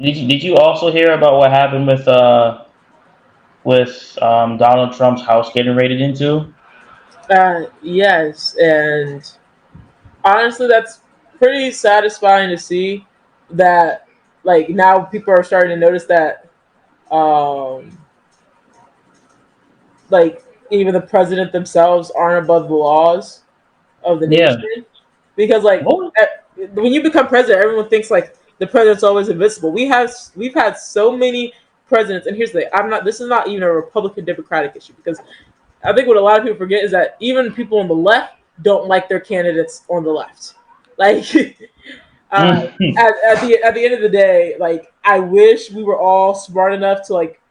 Did you also hear about what happened with Donald Trump's house getting raided into? Yes, and honestly, that's pretty satisfying to see that. Like now, people are starting to notice that, um, like even the president themselves aren't above the laws of the Yeah. nation, because like What? when you become president, everyone thinks like the president's always invincible. We've had so many presidents, and here's the thing: I'm not. This is not even a Republican Democratic issue because I think what a lot of people forget is that even people on the left don't like their candidates on the left. Like uh, Mhm. at the end of the day, like I wish we were all smart enough to like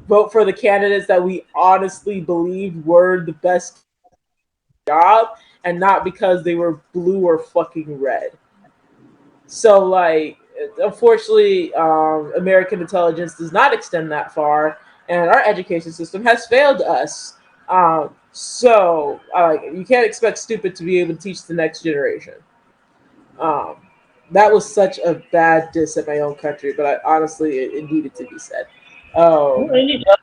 vote for the candidates that we honestly believed were the best job, and not because they were blue or fucking red. So like, unfortunately, American intelligence does not extend that far, and our education system has failed us. Like, you can't expect stupid to be able to teach the next generation. Um, that was such a bad diss at my own country, but honestly, it needed to be said. Um,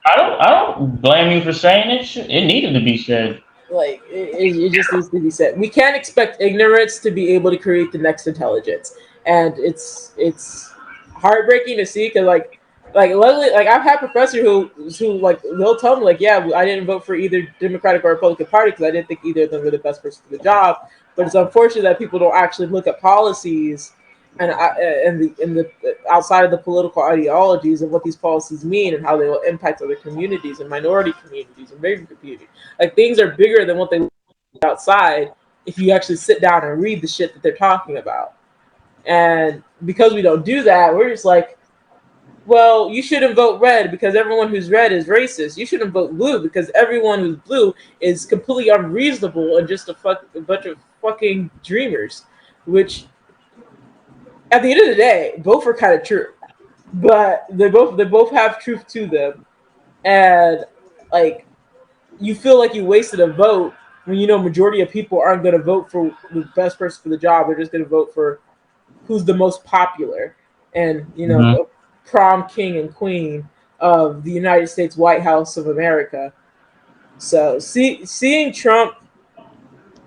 I don't blame you for saying it. It needed to be said. it just needs to be said. We can't expect ignorance to be able to create the next intelligence, and it's heartbreaking to see because like luckily like I've had professors who like they'll tell me like yeah I didn't vote for either Democratic or Republican Party because I didn't think either of them were the best person for the job, but it's unfortunate that people don't actually look at policies and the outside of the political ideologies of what these policies mean and how they will impact other communities and minority communities and migrant communities. Like things are bigger than what they look outside if you actually sit down and read the shit that they're talking about. And because we don't do that, we're just like, well, you shouldn't vote red because everyone who's red is racist. You shouldn't vote blue because everyone who's blue is completely unreasonable and just a bunch of fucking dreamers. Which, at the end of the day, both are kind of true, but they both have truth to them. And like, you feel like you wasted a vote when you know majority of people aren't going to vote for the best person for the job. They're just going to vote for who's the most popular, and Hmm. the prom king and queen of the United States White House of America. So seeing Trump,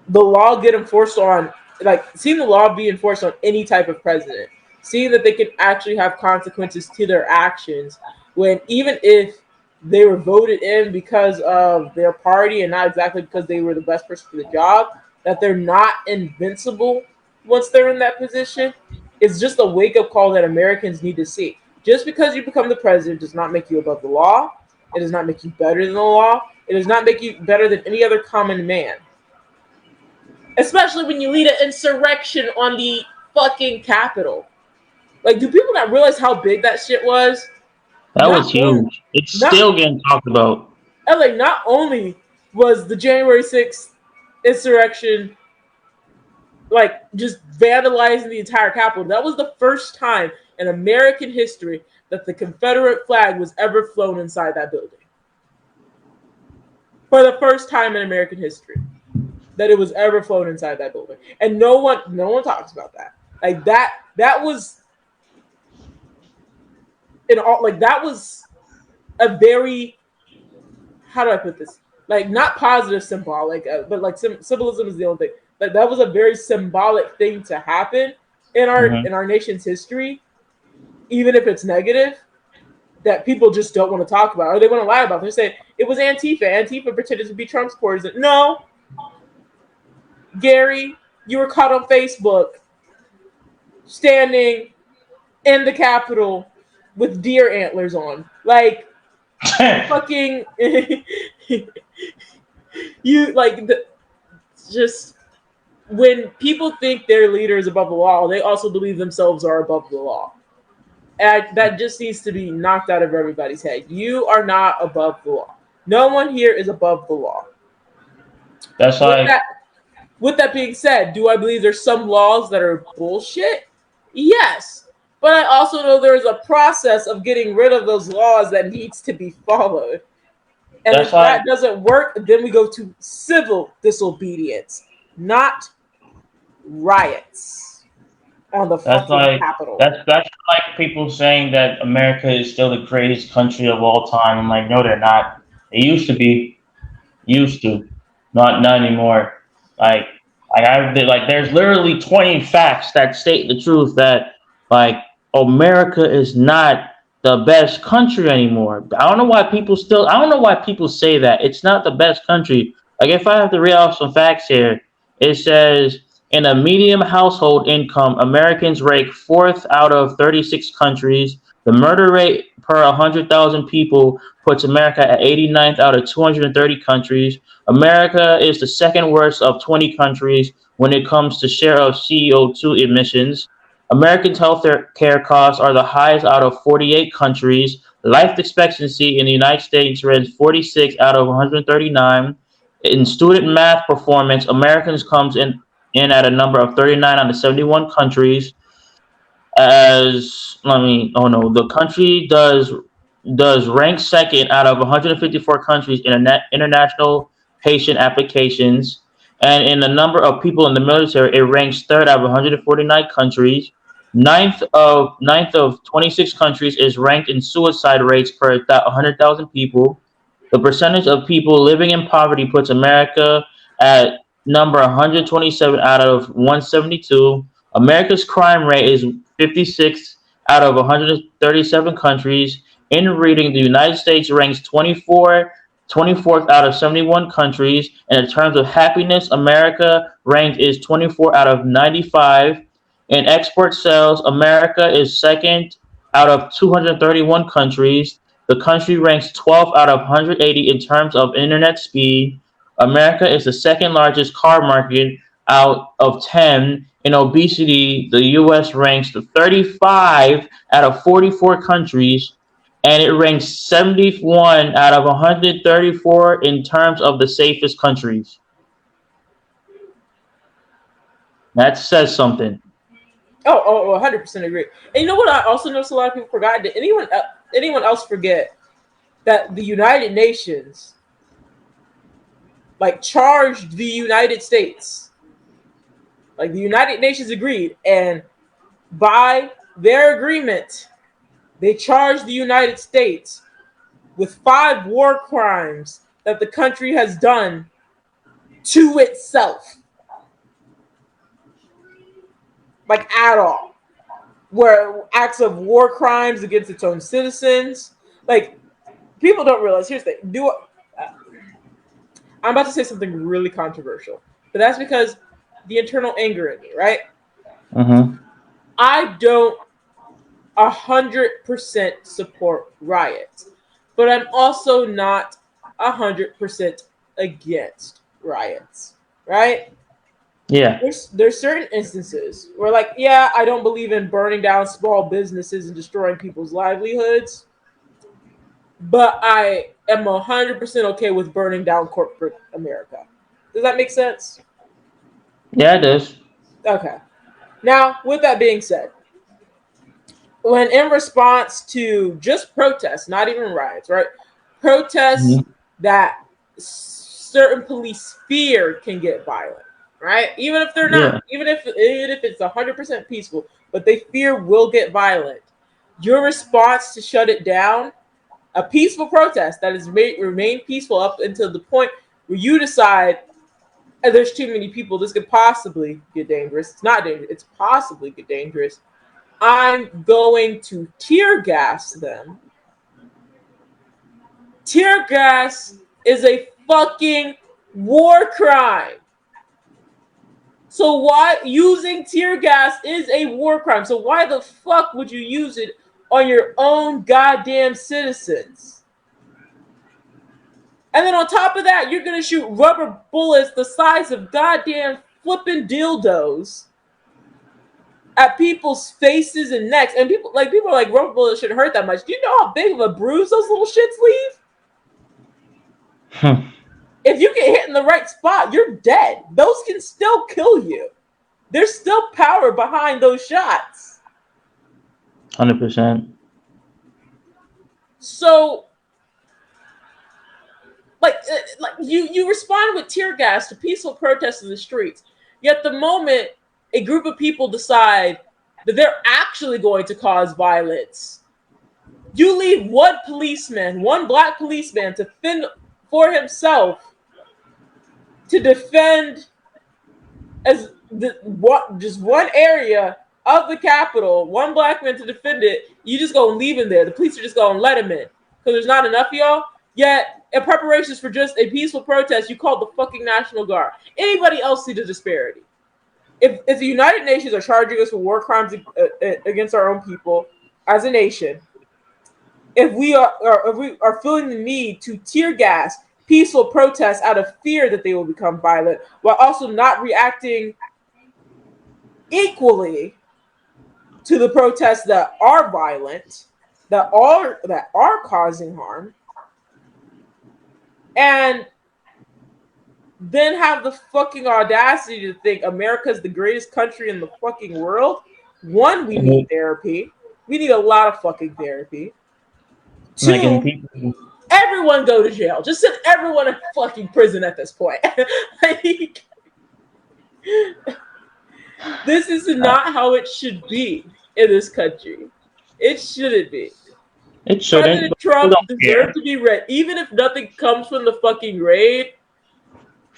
the law get enforced on, like seeing the law be enforced on any type of president, seeing that they can actually have consequences to their actions when even if they were voted in because of their party and not exactly because they were the best person for the job, that they're not invincible once they're in that position, it's just a wake up call that Americans need to see. Just because you become the president does not make you above the law. It does not make you better than the law. It does not make you better than any other common man, especially when you lead an insurrection on the fucking Capitol. Like, do people not realize how big that shit was? That Not was only, huge. It's not still getting talked about. like, not only was the January 6th insurrection like just vandalizing the entire Capitol, that was the first time in American history that the Confederate flag was ever flown inside that building. For the first time in American history, that it was ever flown inside that building, and no one talks about that. Like that was in all like that was a very, how do I put this, like not positive symbolic, but like symbolism is the only thing. Like that was a very symbolic thing to happen in our Hmm. in our nation's history, even if it's negative, that people just don't want to talk about or they want to lie about. They say it was Antifa. Antifa pretended to be Trump's supporters. No, Gary, you were caught on Facebook standing in the Capitol with deer antlers on. Like fucking you like just when people think their leader is above the law, they also believe themselves are above the law. And that just needs to be knocked out of everybody's head. You are not above the law. No one here is above the law. That's With like that with that being said, do I believe there's some laws that are bullshit? Yes. But I also know there's a process of getting rid of those laws that needs to be followed. And that's if like that doesn't work, then we go to civil disobedience, not riots. on the That's fucking like Capitol. that's like people saying that America is still the greatest country of all time. I'm like, no, they're not. They used to be. Used to, not anymore. Like, there's literally 20 facts that state the truth that like America is not the best country anymore. I don't know why people still. I don't know why people say that it's not the best country. Like, if I have to read off some facts here, it says in a medium household income, Americans rank fourth out of 36 countries. The murder rate per 100,000 people puts America at 89th out of 230 countries. America is the second worst of 20 countries when it comes to share of CO2 emissions. Americans' health care costs are the highest out of 48 countries. Life expectancy in the United States ranks 46 out of 139. In student math performance, Americans comes in at a number of 39 out of 71 countries. As let me oh no, the country does rank second out of 154 countries in international patient applications, and in the number of people in the military, it ranks third out of 149 countries. Ninth of 26 countries is ranked in suicide rates per 100,000 people. The percentage of people living in poverty puts America at number 127 out of 172. America's crime rate is 56 out of 137 countries. In reading, the United States ranks 24th out of 71 countries. And in terms of happiness, America ranked is 24 out of 95. In export sales, America is second out of 231 countries. The country ranks 12th out of 180 in terms of internet speed. America is the second largest car market out of 10. In obesity, the US ranks 35 out of 44 countries, and it ranks 71 out of 134 in terms of the safest countries. That says something. Oh, 100% agree. And you know what? I also noticed a lot of people forgot. Did anyone else forget that the United Nations like charged the United States? Like the United Nations agreed, and by their agreement, they charged the United States with 5 war crimes that the country has done to itself, like at all, where acts of war crimes against its own citizens. Like people don't realize. Here's the thing: I'm about to say something really controversial, but that's because the internal anger in me, right? Mm-hmm. I don't 100% support riots, but I'm also not 100% against riots, right? Yeah. There's certain instances where, like, yeah, I don't believe in burning down small businesses and destroying people's livelihoods, but I am 100% okay with burning down corporate America. Does that make sense? Yeah, it is. Okay. Now, with that being said, when in response to just protests, not even riots, right? Protests Mhm. that certain police fear can get violent, right? Even if they're not, Yeah. even if it's 100% peaceful, but they fear will get violent. Your response to shut it down, a peaceful protest that has remained peaceful up until the point where you decide, there's too many people, this could possibly get dangerous. It's not dangerous. It's possibly get dangerous. I'm going to tear gas them. Tear gas is a fucking war crime. So why using tear gas is a war crime. So why the fuck would you use it on your own goddamn citizens? And then on top of that, you're gonna shoot rubber bullets the size of goddamn flipping dildos at people's faces and necks. And people are like, rubber bullets shouldn't hurt that much. Do you know how big of a bruise those little shits leave? Hmm. If you get hit in the right spot, you're dead. Those can still kill you. There's still power behind those shots. 100%. So, like you respond with tear gas to peaceful protests in the streets. Yet the moment a group of people decide that they're actually going to cause violence. You leave one policeman, one black policeman, to fend for himself, to defend as just one area of the Capitol, one black man to defend it. You just gonna leave him there. The police are just gonna let him in because there's not enough of y'all. Yet, in preparations for just a peaceful protest, you called the fucking National Guard. Anybody else see the disparity? If the United Nations are charging us with war crimes against our own people as a nation, if we are feeling the need to tear gas peaceful protests out of fear that they will become violent, while also not reacting equally to the protests that are violent, that are causing harm, and then have the fucking audacity to think America's the greatest country in the fucking world. One, we need therapy. We need a lot of fucking therapy. Two, everyone go to jail. Just send everyone in fucking prison at this point. Like, this is not how it should be in this country. It shouldn't be. It shouldn't. President Trump deserved to be read. Even if nothing comes from the fucking raid,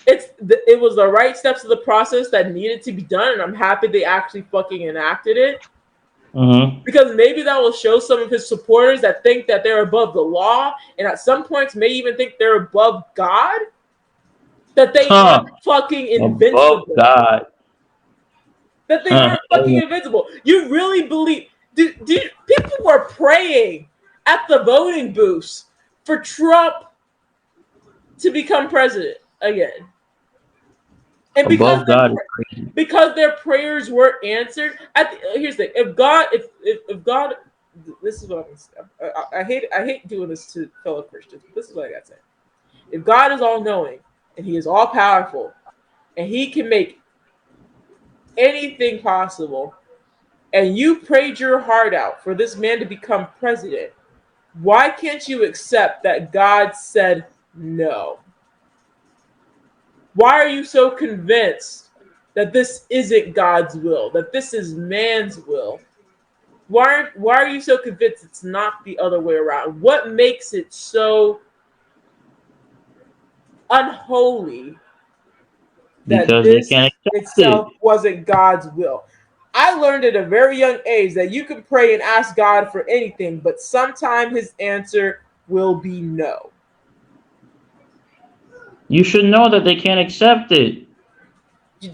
it was the right steps of the process that needed to be done, and I'm happy they actually fucking enacted it. Mm-hmm. Because maybe that will show some of his supporters that think that they're above the law, and at some points may even think they're above God, that they are fucking invincible. Above God. That they are fucking invincible. You really believe? People were praying at the voting booths for Trump to become president again. And because their prayers were answered. Here's the thing: if God, this is what I'm. I hate doing this to fellow Christians, but this is what I got to say. If God is all knowing and He is all powerful, and He can make anything possible, and you prayed your heart out for this man to become president, why can't you accept that God said no? Why are you so convinced that this isn't God's will, that this is man's will? Why are you so convinced it's not the other way around? What makes it so unholy that this itself wasn't God's will? I learned at a very young age that you can pray and ask God for anything, but sometimes His answer will be no. You should know that they can't accept it. You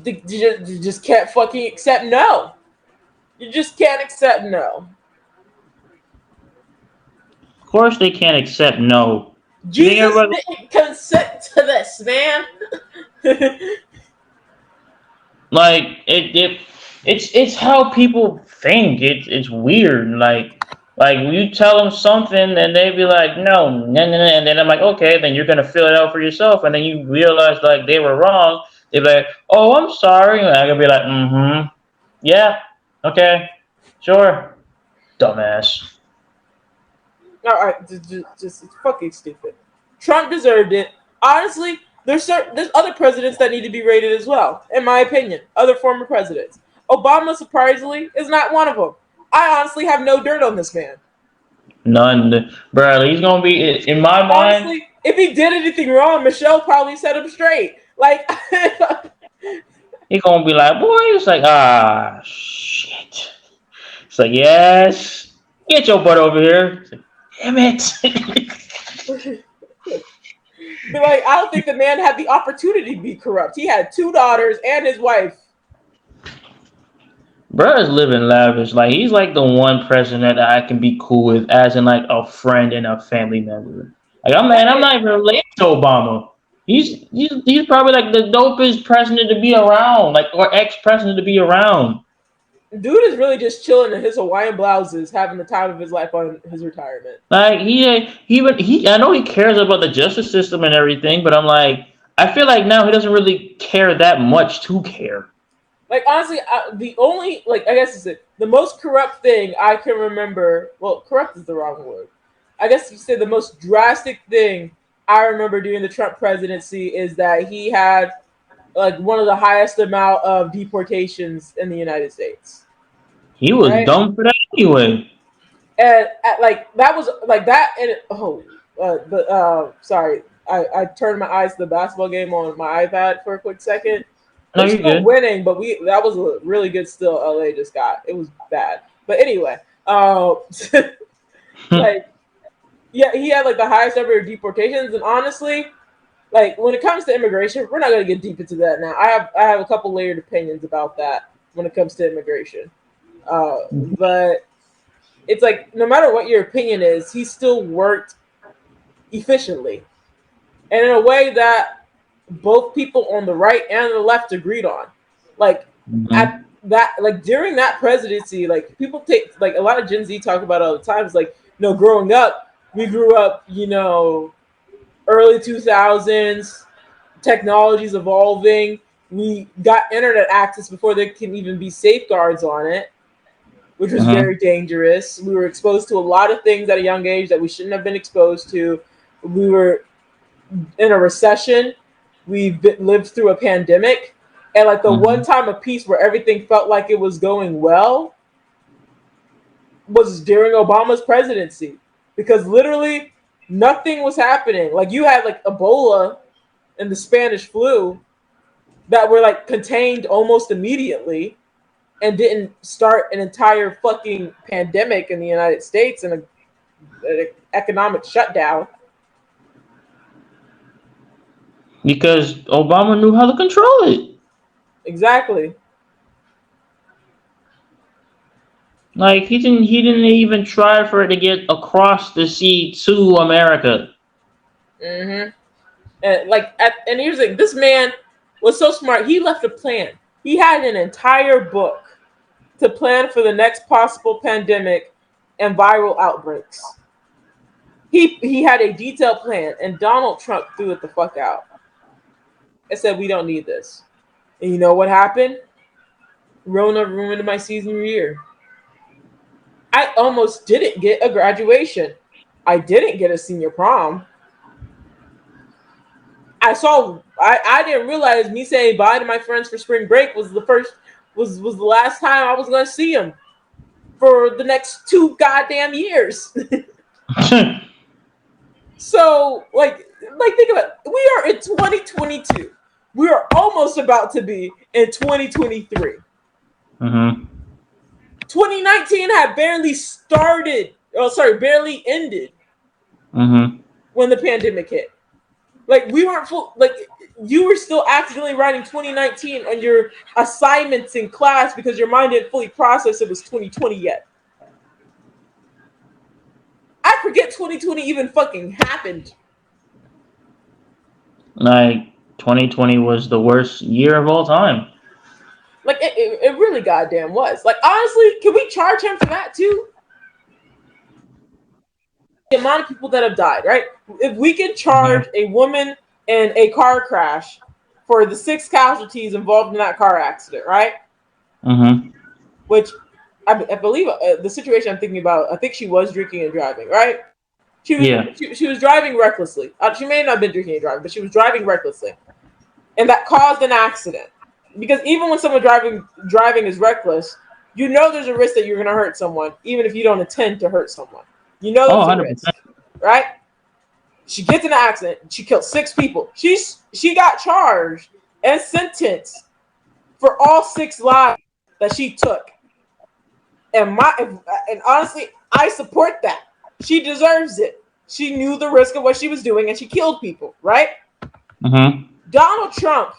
just can't fucking accept no. You just can't accept no. Of course they can't accept no. Jesus didn't consent to this, man. Like it's how people think. It's weird. Like when you tell them something and they be like, no, and then I'm like, okay, then you're gonna fill it out for yourself, and then you realize like they were wrong. They're like, oh, I'm sorry, and I could be like, yeah, okay, sure, dumbass. All right, just it's fucking stupid. Trump deserved it. Honestly, there's other presidents that need to be rated as well, in my opinion. Other former presidents. Obama, surprisingly, is not one of them. I honestly have no dirt on this man. None, bro. He's gonna be in my mind. Honestly, if he did anything wrong, Michelle probably set him straight. Like, he gonna be like, boy, it's like, shit. It's like, yes, get your butt over here. It's like, damn it. But like, I don't think the man had the opportunity to be corrupt. He had 2 daughters and his wife. Bro is living lavish. Like, he's like the one president that I can be cool with, as in like a friend and a family member. Like, I'm not even related to Obama. He's probably like the dopest president to be around, like, or ex-president to be around. Dude is really just chilling in his Hawaiian blouses, having the time of his life on his retirement. Like, I know he cares about the justice system and everything, but I'm like, I feel like now he doesn't really care that much to care. Like, honestly, the only, like, I guess it's the most corrupt thing I can remember. Well, corrupt is the wrong word. I guess you say the most drastic thing I remember during the Trump presidency is that he had like one of the highest amount of deportations in the United States. He was right? dumb for that anyway. And like that was like that. And but sorry, I turned my eyes to the basketball game on my iPad for a quick second. No, They're you're still good. winning, but we that was a really good still. LA just got it was bad, but anyway, like yeah, he had like the highest ever deportations, and honestly, like when it comes to immigration, we're not gonna get deep into that now. I have a couple layered opinions about that when it comes to immigration, but it's like no matter what your opinion is, he still worked efficiently and in a way that both people on the right and the left agreed on. Like Hmm. at that, like during that presidency, like people take like a lot of Gen Z talk about it all the time. It's like growing up, we grew up, early 2000s, technology's evolving. We got internet access before there can even be safeguards on it, which was Hmm. very dangerous. We were exposed to a lot of things at a young age that we shouldn't have been exposed to. We were in a recession. Lived through a pandemic. And like the one Hmm. time of peace where everything felt like it was going well was during Obama's presidency. Because literally nothing was happening. Like you had like Ebola and the Spanish flu that were like contained almost immediately and didn't start an entire fucking pandemic in the United States and an economic shutdown. Because Obama knew how to control it. Exactly. Like he didn't even try for it to get across the sea to America. Mm-hmm. And here's the thing: this man was so smart. He left a plan. He had an entire book to plan for the next possible pandemic and viral outbreaks. He had a detailed plan, and Donald Trump threw it the fuck out and said, "We don't need this." And you know what happened? Rona ruined my senior year. I almost didn't get a graduation. I didn't get a senior prom. I didn't realize me saying bye to my friends for spring break was the last time I was gonna see them for the next 2 goddamn years. So like think about it. We are in 2022. We are almost about to be in 2023. Hmm. 2019 had barely started. Oh, sorry, barely ended Hmm. when the pandemic hit. Like we weren't full. Like you were still accidentally writing 2019 on your assignments in class because your mind didn't fully process it was 2020 yet. I forget 2020 even fucking happened. Like 2020 was the worst year of all time. Like it really goddamn was. Like honestly, can we charge him for that too? The amount of people that have died, right? If we can charge Hmm. a woman in a car crash for the 6 casualties involved in that car accident, right? Hmm. Which I believe the situation I'm thinking about, I think she was drinking and driving, right? She was Yeah. she was driving recklessly. She may not have been drinking and driving, but she was driving recklessly, and that caused an accident. Because even when someone driving is reckless, you know there's a risk that you're going to hurt someone, even if you don't intend to hurt someone. You know Oh, there's a 100%. risk, right? She gets in an accident. She killed 6 people. She got charged and sentenced for all 6 lives that she took. And honestly, I support that. She deserves it. She knew the risk of what she was doing, and she killed people. Right? Hmm. Donald Trump.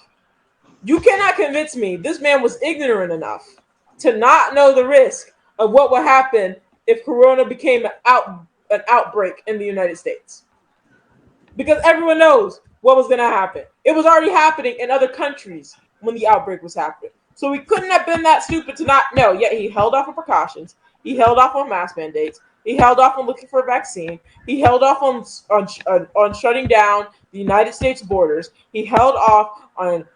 You cannot convince me this man was ignorant enough to not know the risk of what would happen if Corona became an outbreak in the United States. Because everyone knows what was going to happen. It was already happening in other countries when the outbreak was happening. So he couldn't have been that stupid to not know. Yet he held off on precautions. He held off on mask mandates. He held off on looking for a vaccine. He held off on shutting down the United States borders. He held off on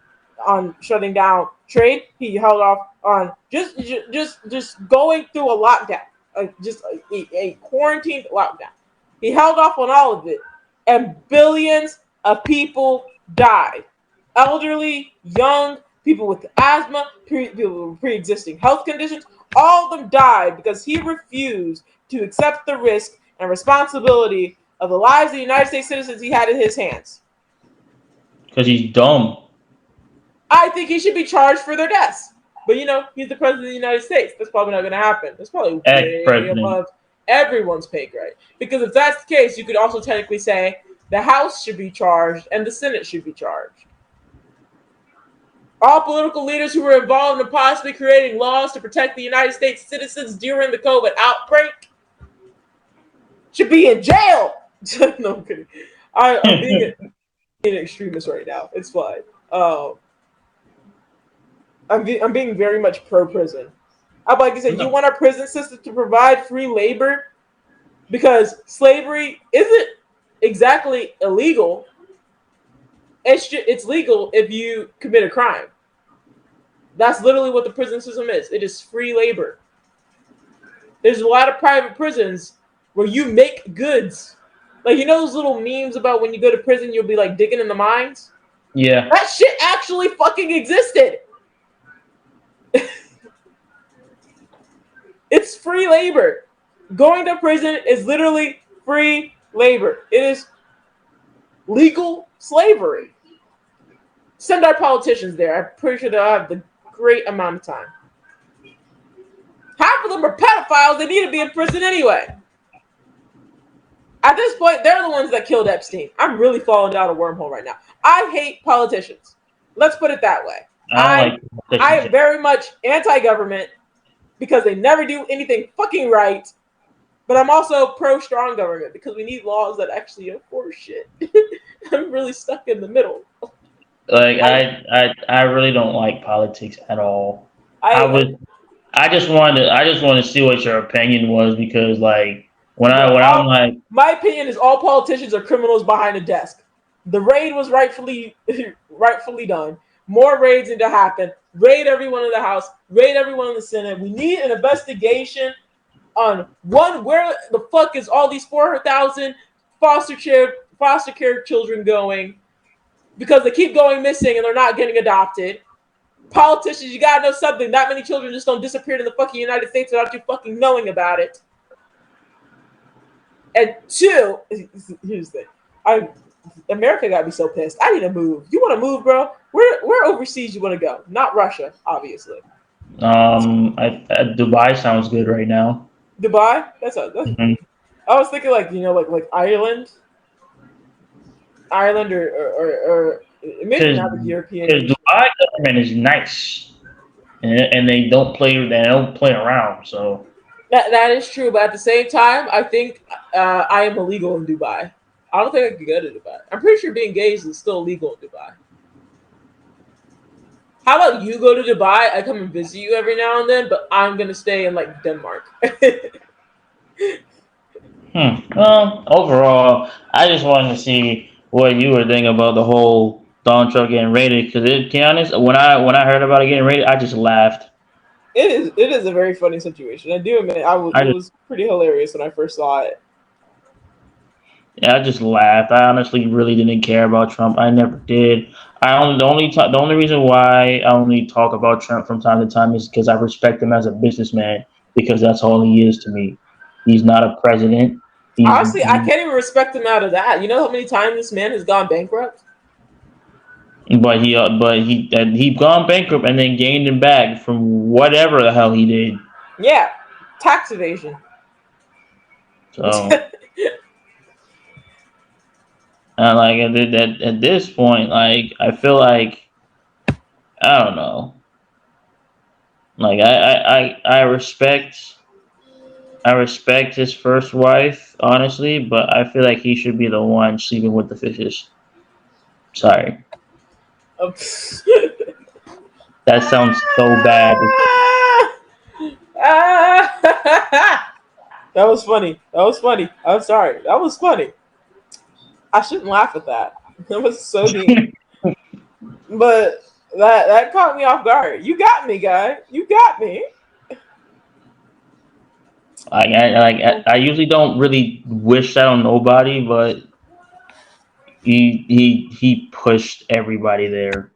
shutting down trade. He held off on just going through a lockdown, just a quarantined lockdown. He held off on all of it, and billions of people died. Elderly, young, people with asthma, people with pre-existing health conditions. All of them died because he refused to accept the risk and responsibility of the lives of the United States citizens he had in his hands. Because he's dumb. I think he should be charged for their deaths. But he's the president of the United States. That's probably not going to happen. That's probably way Ex-president. above everyone's pay grade. Because if that's the case, you could also technically say the House should be charged and the Senate should be charged. All political leaders who were involved in possibly creating laws to protect the United States citizens during the COVID outbreak should be in jail. No, I'm kidding. I'm being an extremist right now. It's fine. I'm being very much pro-prison. I'd like to say, you want our prison system to provide free labor? Because slavery isn't exactly illegal. It's legal if you commit a crime. That's literally what the prison system is. It is free labor. There's a lot of private prisons where you make goods. Like, those little memes about when you go to prison, you'll be like digging in the mines? Yeah. That shit actually fucking existed. It's free labor. Going to prison is literally free labor. It is legal slavery. Send our politicians there. I'm pretty sure they'll have the great amount of time. Half of them are pedophiles. They need to be in prison anyway. At this point, they're the ones that killed Epstein. I'm really falling down a wormhole right now. I hate politicians. Let's put it that way. I am very much anti-government because they never do anything fucking right. But I'm also pro-strong government because we need laws that actually enforce shit. I'm really stuck in the middle. Like I really don't like politics at all. I just wanted to see what your opinion was because when I'm like, my opinion is all politicians are criminals behind a desk. The raid was rightfully done. More raids need to happen. Raid everyone in the House. Raid everyone in the Senate. We need an investigation on where the fuck is all these 4,000 foster care children going, because they keep going missing and they're not getting adopted. Politicians, you gotta know something. That many children just don't disappear in the fucking United States without you fucking knowing about it. And two, here's the thing. America got me so pissed. I need to move. You want to move, bro? Where overseas you want to go? Not Russia, obviously. Dubai sounds good right now. Dubai? That's Mhm. I was thinking like Ireland, or maybe not the European. Because Dubai government is nice, and they don't play around. So that is true, but at the same time, I think I am illegal in Dubai. I don't think I could go to Dubai. I'm pretty sure being gay is still illegal in Dubai. How about you go to Dubai? I come and visit you every now and then, but I'm gonna stay in like Denmark. Well, overall, I just wanted to see what you were thinking about the whole Donald Trump getting raided. Because to be honest, when I heard about it getting raided, I just laughed. It is a very funny situation. I do admit it was pretty hilarious when I first saw it. Yeah, I just laughed. I honestly really didn't care about Trump. I never did. The only reason why I only talk about Trump from time to time is because I respect him as a businessman. Because that's all he is to me. He's not a president. Honestly, I can't even respect him out of that. You know how many times this man has gone bankrupt? But he gone bankrupt and then gained him back from whatever the hell he did. Yeah, tax evasion. So. At this point, I feel like I don't know. I respect his first wife, honestly, but I feel like he should be the one sleeping with the fishes. Sorry. That sounds so bad. That was funny. I'm sorry. That was funny. I shouldn't laugh at that. That was so deep. But that caught me off guard. You got me, guy. You got me. I usually don't really wish that on nobody, but he pushed everybody there.